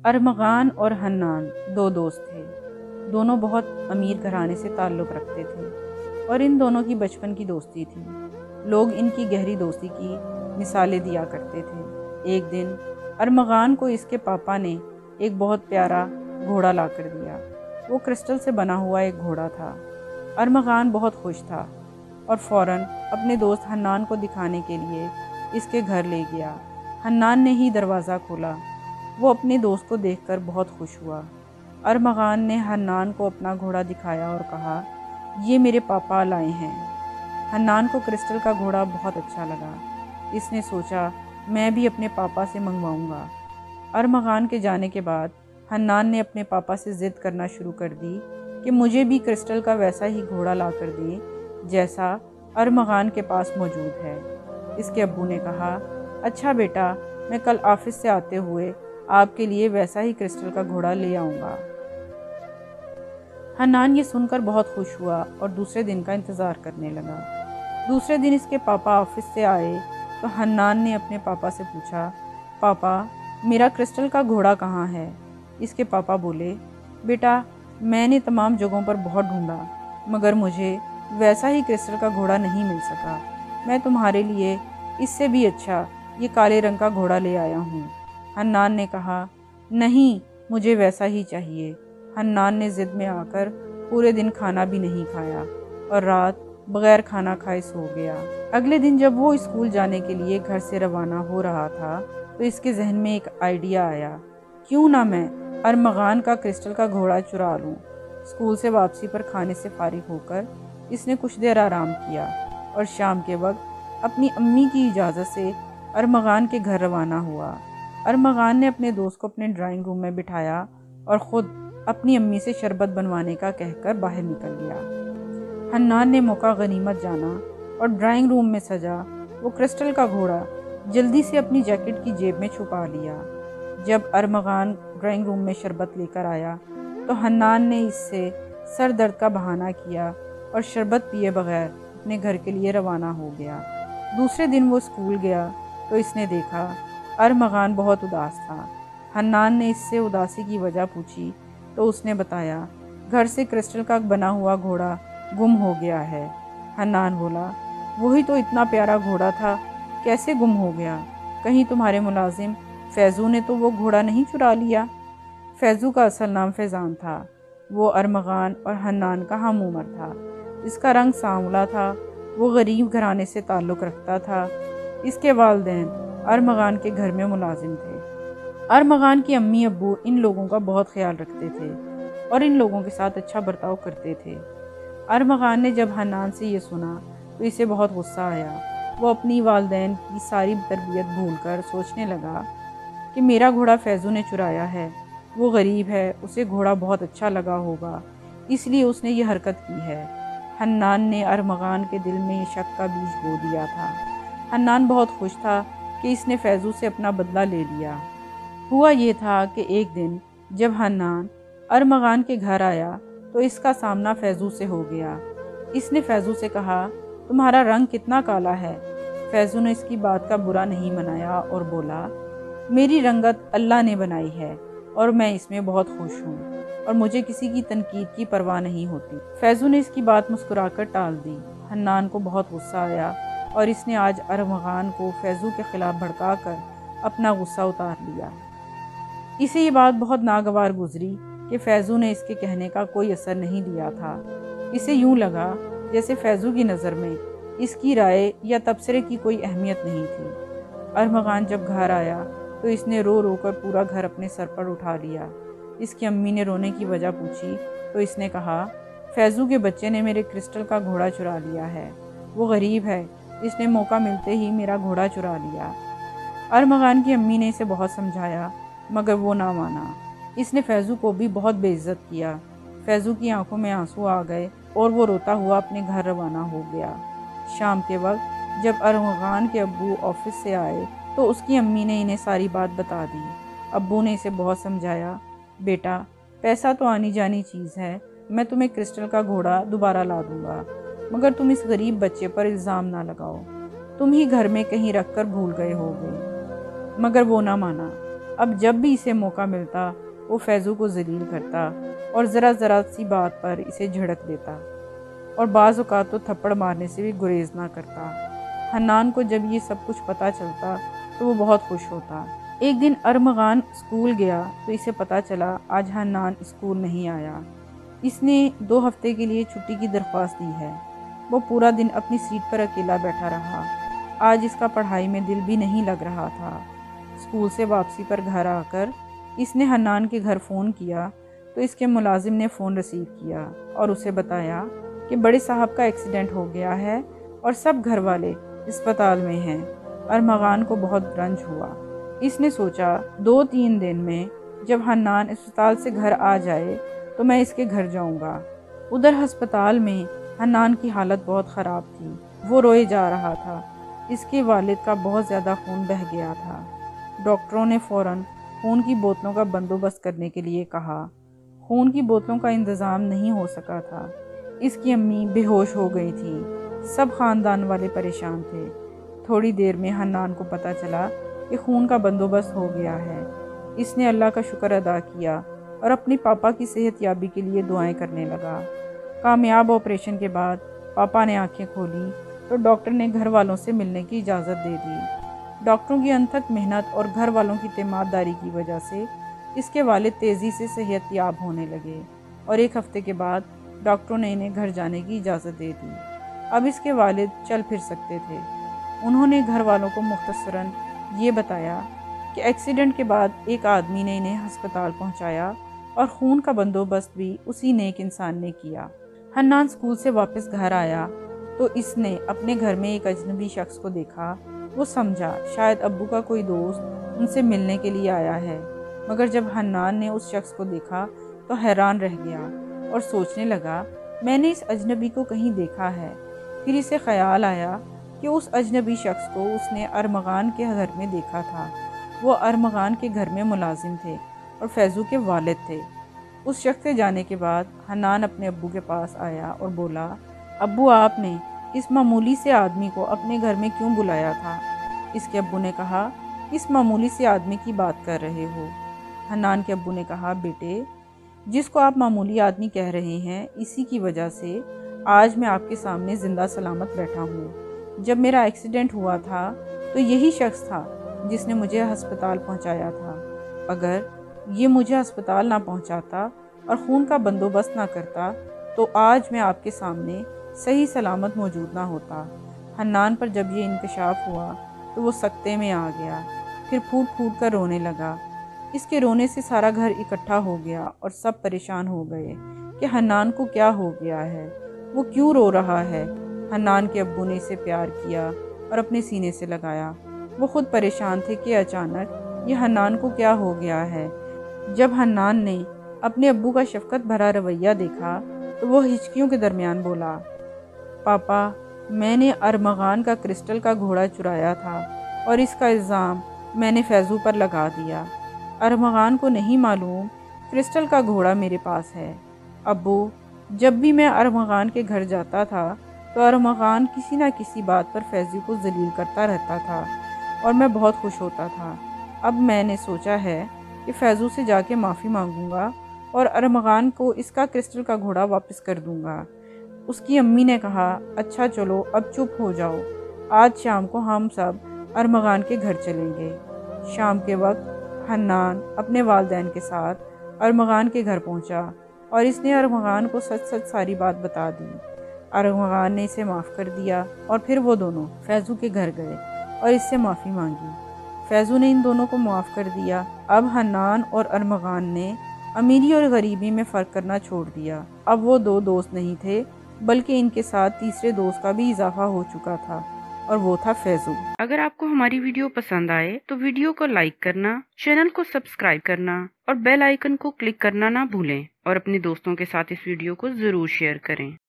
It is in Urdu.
ارمغان اور حنان دو دوست تھے۔ دونوں بہت امیر گھرانے سے تعلق رکھتے تھے اور ان دونوں کی بچپن کی دوستی تھی۔ لوگ ان کی گہری دوستی کی مثالیں دیا کرتے تھے۔ ایک دن ارمغان کو اس کے پاپا نے ایک بہت پیارا گھوڑا لا کر دیا۔ وہ کرسٹل سے بنا ہوا ایک گھوڑا تھا۔ ارمغان بہت خوش تھا اور فوراً اپنے دوست حنان کو دکھانے کے لیے اس کے گھر لے گیا۔ حنان نے ہی دروازہ کھولا۔ وہ اپنے دوست کو دیکھ کر بہت خوش ہوا۔ ارمغان نے حنان کو اپنا گھوڑا دکھایا اور کہا، یہ میرے پاپا لائے ہیں۔ حنان کو کرسٹل کا گھوڑا بہت اچھا لگا۔ اس نے سوچا میں بھی اپنے پاپا سے منگواؤں گا۔ ارمغان کے جانے کے بعد حنان نے اپنے پاپا سے ضد کرنا شروع کر دی کہ مجھے بھی کرسٹل کا ویسا ہی گھوڑا لا کر دیں جیسا ارمغان کے پاس موجود ہے۔ اس کے ابو نے کہا، اچھا بیٹا، میں کل آفس سے آتے ہوئے آپ کے لیے ویسا ہی کرسٹل کا گھوڑا لے آؤں گا۔ حنان یہ سن کر بہت خوش ہوا اور دوسرے دن کا انتظار کرنے لگا۔ دوسرے دن اس کے پاپا آفس سے آئے تو حنان نے اپنے پاپا سے پوچھا، پاپا میرا کرسٹل کا گھوڑا کہاں ہے؟ اس کے پاپا بولے، بیٹا میں نے تمام جگہوں پر بہت ڈھونڈا مگر مجھے ویسا ہی کرسٹل کا گھوڑا نہیں مل سکا۔ میں تمہارے لیے اس سے بھی اچھا یہ کالے رنگ کا گھوڑا لے آیا ہوں۔ حنان نے کہا، نہیں مجھے ویسا ہی چاہیے۔ حنان نے ضد میں آ کر پورے دن کھانا بھی نہیں کھایا اور رات بغیر کھانا کھائے سو گیا۔ اگلے دن جب وہ اسکول جانے کے لیے گھر سے روانہ ہو رہا تھا تو اس کے ذہن میں ایک آئیڈیا آیا، کیوں نہ میں ارمغان کا کرسٹل کا گھوڑا چرا لوں۔ اسکول سے واپسی پر کھانے سے فارغ ہو کر اس نے کچھ دیر آرام کیا اور شام کے وقت اپنی امی کی اجازت سے ارمغان کے گھر روانہ ہوا۔ ارمغان نے اپنے دوست کو اپنے ڈرائنگ روم میں بٹھایا اور خود اپنی امی سے شربت بنوانے کا کہہ کر باہر نکل گیا۔ حنان نے موقع غنیمت جانا اور ڈرائنگ روم میں سجا وہ کرسٹل کا گھوڑا جلدی سے اپنی جیکٹ کی جیب میں چھپا لیا۔ جب ارمغان ڈرائنگ روم میں شربت لے کر آیا تو حنان نے اس سے سر درد کا بہانہ کیا اور شربت پیے بغیر اپنے گھر کے لیے روانہ ہو گیا۔ دوسرے دن وہ اسکول گیا تو اس نے دیکھا ارمغان بہت اداس تھا۔ حنان نے اس سے اداسی کی وجہ پوچھی تو اس نے بتایا، گھر سے کرسٹل کا بنا ہوا گھوڑا گم ہو گیا ہے۔ حنان بولا، وہی تو اتنا پیارا گھوڑا تھا، کیسے گم ہو گیا؟ کہیں تمہارے ملازم فیضو نے تو وہ گھوڑا نہیں چرا لیا؟ فیضو کا اصل نام فیضان تھا۔ وہ ارمغان اور حنان کا ہم عمر تھا۔ اس کا رنگ سانولا تھا۔ وہ غریب گھرانے سے تعلق رکھتا تھا۔ اس کے والدین ارمغان کے گھر میں ملازم تھے۔ ارمغان کی امی ابو ان لوگوں کا بہت خیال رکھتے تھے اور ان لوگوں کے ساتھ اچھا برتاؤ کرتے تھے۔ ارمغان نے جب حنان سے یہ سنا تو اسے بہت غصہ آیا۔ وہ اپنی والدین کی ساری تربیت بھول کر سوچنے لگا کہ میرا گھوڑا فیضو نے چرایا ہے، وہ غریب ہے، اسے گھوڑا بہت اچھا لگا ہوگا، اس لیے اس نے یہ حرکت کی ہے۔ حنان نے ارمغان کے دل میں یہ شک کا بیج بو دیا تھا۔ حنان بہت خوش تھا کہ اس نے فیضو سے اپنا بدلہ لے لیا۔ ہوا یہ تھا کہ ایک دن جب حنان ارمغان کے گھر آیا تو اس کا سامنا فیضو سے ہو گیا۔ اس نے فیضو سے کہا، تمہارا رنگ کتنا کالا ہے؟ فیضو نے اس کی بات کا برا نہیں منایا اور بولا، میری رنگت اللہ نے بنائی ہے اور میں اس میں بہت خوش ہوں اور مجھے کسی کی تنقید کی پرواہ نہیں ہوتی۔ فیضو نے اس کی بات مسکرا کر ٹال دی۔ حنان کو بہت غصہ آیا اور اس نے آج ارمغان کو فیضو کے خلاف بھڑکا کر اپنا غصہ اتار لیا۔ اسے یہ بات بہت ناگوار گزری کہ فیضو نے اس کے کہنے کا کوئی اثر نہیں دیا تھا۔ اسے یوں لگا جیسے فیضو کی نظر میں اس کی رائے یا تبصرے کی کوئی اہمیت نہیں تھی۔ ارمغان جب گھر آیا تو اس نے رو رو کر پورا گھر اپنے سر پر اٹھا لیا۔ اس کی امی نے رونے کی وجہ پوچھی تو اس نے کہا، فیضو کے بچے نے میرے کرسٹل کا گھوڑا چرا لیا ہے، وہ غریب ہے، اس نے موقع ملتے ہی میرا گھوڑا چرا لیا۔ ارمغان کی امی نے اسے بہت سمجھایا مگر وہ نہ مانا۔ اس نے فیضو کو بھی بہت بے عزت کیا۔ فیضو کی آنکھوں میں آنسو آ گئے اور وہ روتا ہوا اپنے گھر روانہ ہو گیا۔ شام کے وقت جب ارمغان کے ابو آفس سے آئے تو اس کی امی نے انہیں ساری بات بتا دی۔ ابو نے اسے بہت سمجھایا، بیٹا پیسہ تو آنی جانی چیز ہے، میں تمہیں کرسٹل کا گھوڑا دوبارہ لا دوں گا، مگر تم اس غریب بچے پر الزام نہ لگاؤ، تم ہی گھر میں کہیں رکھ کر بھول گئے ہوگے۔ مگر وہ نہ مانا۔ اب جب بھی اسے موقع ملتا وہ فیضو کو ذلیل کرتا اور ذرا ذرا سی بات پر اسے جھڑک دیتا اور بعض اوقات تو تھپڑ مارنے سے بھی گریز نہ کرتا۔ حنان کو جب یہ سب کچھ پتہ چلتا تو وہ بہت خوش ہوتا۔ ایک دن ارمغان اسکول گیا تو اسے پتہ چلا آج حنان اسکول نہیں آیا۔ اس نے 2 ہفتے کے لیے چھٹی کی درخواست دی ہے۔ وہ پورا دن اپنی سیٹ پر اکیلا بیٹھا رہا۔ آج اس کا پڑھائی میں دل بھی نہیں لگ رہا تھا۔ اسکول سے واپسی پر گھر آ کر اس نے حنان کے گھر فون کیا تو اس کے ملازم نے فون ریسیو کیا اور اسے بتایا کہ بڑے صاحب کا ایکسیڈنٹ ہو گیا ہے اور سب گھر والے اسپتال میں ہیں۔ ارمغان کو بہت رنج ہوا۔ اس نے سوچا 2-3 دن میں جب حنان اسپتال سے گھر آ جائے تو میں اس کے گھر جاؤں گا۔ ادھر ہسپتال میں حنان کی حالت بہت خراب تھی۔ وہ روئے جا رہا تھا۔ اس کے والد کا بہت زیادہ خون بہہ گیا تھا۔ ڈاکٹروں نے فوراً خون کی بوتلوں کا بندوبست کرنے کے لیے کہا۔ خون کی بوتلوں کا انتظام نہیں ہو سکا تھا۔ اس کی امی بے ہوش ہو گئی تھی۔ سب خاندان والے پریشان تھے۔ تھوڑی دیر میں حنان کو پتہ چلا کہ خون کا بندوبست ہو گیا ہے۔ اس نے اللہ کا شکر ادا کیا اور اپنی پاپا کی صحت یابی کے لیے دعائیں کرنے لگا۔ کامیاب آپریشن کے بعد پاپا نے آنکھیں کھولی تو ڈاکٹر نے گھر والوں سے ملنے کی اجازت دے دی۔ ڈاکٹروں کی انتھک محنت اور گھر والوں کی تیمارداری کی وجہ سے اس کے والد تیزی سے صحت یاب ہونے لگے اور 1 ہفتے کے بعد ڈاکٹروں نے انہیں گھر جانے کی اجازت دے دی۔ اب اس کے والد چل پھر سکتے تھے۔ انہوں نے گھر والوں کو مختصراً یہ بتایا کہ ایکسیڈنٹ کے بعد ایک آدمی نے انہیں ہسپتال پہنچایا اور خون کا بندوبست بھی اسی نیک انسان نے کیا۔ حنان اسکول سے واپس گھر آیا تو اس نے اپنے گھر میں ایک اجنبی شخص کو دیکھا۔ وہ سمجھا شاید ابو کا کوئی دوست ان سے ملنے کے لیے آیا ہے، مگر جب حنان نے اس شخص کو دیکھا تو حیران رہ گیا اور سوچنے لگا میں نے اس اجنبی کو کہیں دیکھا ہے۔ پھر اسے خیال آیا کہ اس اجنبی شخص کو اس نے ارمغان کے گھر میں دیکھا تھا۔ وہ ارمغان کے گھر میں ملازم تھے اور فیضو کے والد تھے۔ اس شخص کے جانے کے بعد حنان اپنے ابو کے پاس آیا اور بولا ابو آپ نے اس معمولی سے آدمی کو اپنے گھر میں کیوں بلایا تھا؟ اس کے ابو نے کہا اس معمولی سے آدمی کی بات کر رہے ہو؟ حنان کے ابو نے کہا بیٹے جس کو آپ معمولی آدمی کہہ رہے ہیں اسی کی وجہ سے آج میں آپ کے سامنے زندہ سلامت بیٹھا ہوں۔ جب میرا ایکسیڈنٹ ہوا تھا تو یہی شخص تھا جس نے مجھے ہسپتال پہنچایا تھا۔ اگر یہ مجھے ہسپتال نہ پہنچاتا اور خون کا بندوبست نہ کرتا تو آج میں آپ کے سامنے صحیح سلامت موجود نہ ہوتا۔ حنان پر جب یہ انکشاف ہوا تو وہ سکتے میں آ گیا، پھر پھوٹ پھوٹ کر رونے لگا۔ اس کے رونے سے سارا گھر اکٹھا ہو گیا اور سب پریشان ہو گئے کہ حنان کو کیا ہو گیا ہے، وہ کیوں رو رہا ہے۔ حنان کے ابو نے اسے پیار کیا اور اپنے سینے سے لگایا۔ وہ خود پریشان تھے کہ اچانک یہ حنان کو کیا ہو گیا ہے۔ جب حنان نے اپنے ابو کا شفقت بھرا رویہ دیکھا تو وہ ہچکیوں کے درمیان بولا پاپا میں نے ارمغان کا کرسٹل کا گھوڑا چرایا تھا اور اس کا الزام میں نے فیضو پر لگا دیا۔ ارمغان کو نہیں معلوم کرسٹل کا گھوڑا میرے پاس ہے۔ ابو جب بھی میں ارمغان کے گھر جاتا تھا تو ارمغان کسی نہ کسی بات پر فیضو کو ذلیل کرتا رہتا تھا اور میں بہت خوش ہوتا تھا۔ اب میں نے سوچا ہے کہ فیضو سے جا کے معافی مانگوں گا اور ارمغان کو اس کا کرسٹل کا گھوڑا واپس کر دوں گا۔ اس کی امی نے کہا اچھا چلو اب چپ ہو جاؤ، آج شام کو ہم سب ارمغان کے گھر چلیں گے۔ شام کے وقت حنان اپنے والدین کے ساتھ ارمغان کے گھر پہنچا اور اس نے ارمغان کو سچ سچ ساری بات بتا دی۔ ارمغان نے اسے معاف کر دیا اور پھر وہ دونوں فیضو کے گھر گئے اور اس سے معافی مانگی۔ فیضو نے ان دونوں کو معاف کر دیا۔ اب حنان اور ارمغان نے امیری اور غریبی میں فرق کرنا چھوڑ دیا۔ اب وہ 2 دوست نہیں تھے بلکہ ان کے ساتھ تیسرے دوست کا بھی اضافہ ہو چکا تھا اور وہ تھا فیضو۔ اگر آپ کو ہماری ویڈیو پسند آئے تو ویڈیو کو لائک کرنا، چینل کو سبسکرائب کرنا اور بیل آئیکن کو کلک کرنا نہ بھولیں اور اپنے دوستوں کے ساتھ اس ویڈیو کو ضرور شیئر کریں۔